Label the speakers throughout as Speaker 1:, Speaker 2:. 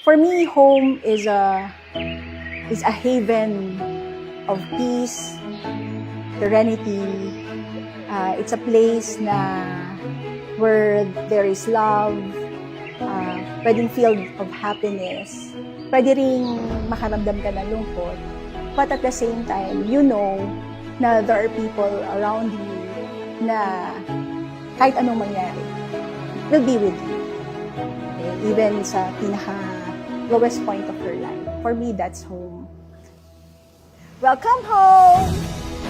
Speaker 1: For me, home is a haven of peace, serenity. It's a place na where there is love, pwedeng filled of happiness, pwede ring makaramdam ka ng lungkot. But at the same time, you know na there are people around you na kahit anong mangyari, will be with you. Okay? Even sa pinaka-lowest point of your life. For me, that's home. Welcome home!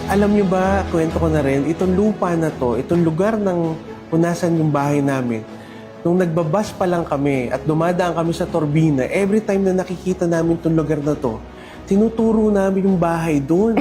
Speaker 2: Alam niyo ba, kwento ko na rin, itong lupa na to, itong lugar ng punasan yung bahay namin, nung nagbabas pa lang kami at dumadaan kami sa Torbina, every time na nakikita namin itong lugar na to, tinuturo namin yung bahay doon.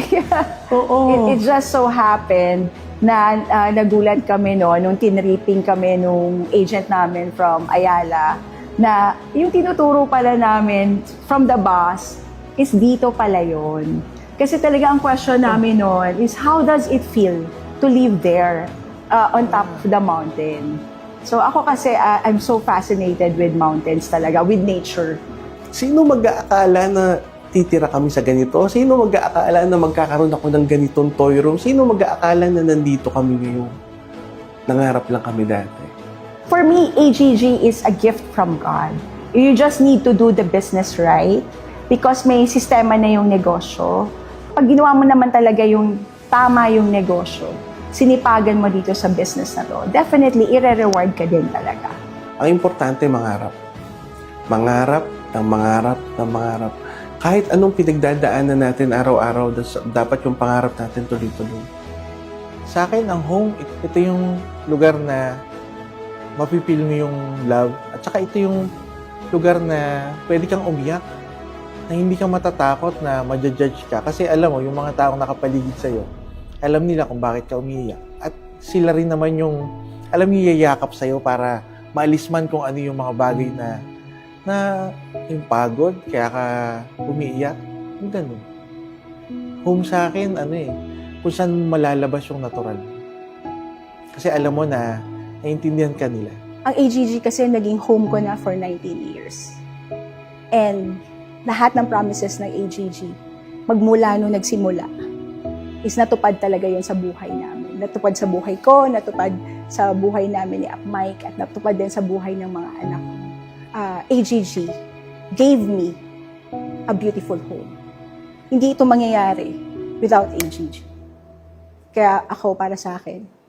Speaker 2: Oo.
Speaker 1: It just so happened na nagulat kami nung tinripping kami nung agent namin from Ayala, na yung tinuturo pala namin from the bus is dito pala yun. Kasi talaga ang question namin noon is how does it feel to live there on top of the mountain? So ako kasi I'm so fascinated with mountains talaga, with nature.
Speaker 2: Sino mag-aakala na titira kami sa ganito? Sino mag-aakala na magkakaroon ako ng ganitong toy room? Sino mag-aakala na nandito kami ngayon? Nangarap lang kami dati.
Speaker 1: For me, AGG is a gift from God. You just need to do the business right because may sistema na yung negosyo. Pag ginawa mo naman talaga yung tama yung negosyo, sinipagan mo dito sa business na to, definitely ire-reward ka din talaga.
Speaker 2: Ang importante, mangarap. Mangarap, ng mangarap, ng mangarap. Kahit anong pinagdadaanan natin araw-araw, dapat yung pangarap natin tuloy-tuloy.
Speaker 3: Sa akin, ang home, ito yung lugar na mapipil mo yung love. At saka ito yung lugar na pwede kang umiyak. Na hindi ka matatakot na ma-judge ka. Kasi alam mo, yung mga taong nakapaligid sa'yo, alam nila kung bakit ka umiiyak. At sila rin naman yung, alam niyo, yayakap sa'yo para maalis man kung ano yung mga bagay na yung pagod, kaya ka umiiyak. Yung ganun. Home sa akin, kung saan malalabas yung natural. Kasi alam mo na, naiintindihan ka nila.
Speaker 1: Ang AGG kasi naging home ko na for 19 years. And lahat ng promises ng AGG, magmula nung nagsimula, is natupad talaga yun sa buhay namin. Natupad sa buhay ko, natupad sa buhay namin ni Ap Mike, at natupad din sa buhay ng mga anak ko. AGG gave me a beautiful home. Hindi ito mangyayari without AGG. Kaya ako, para sa akin,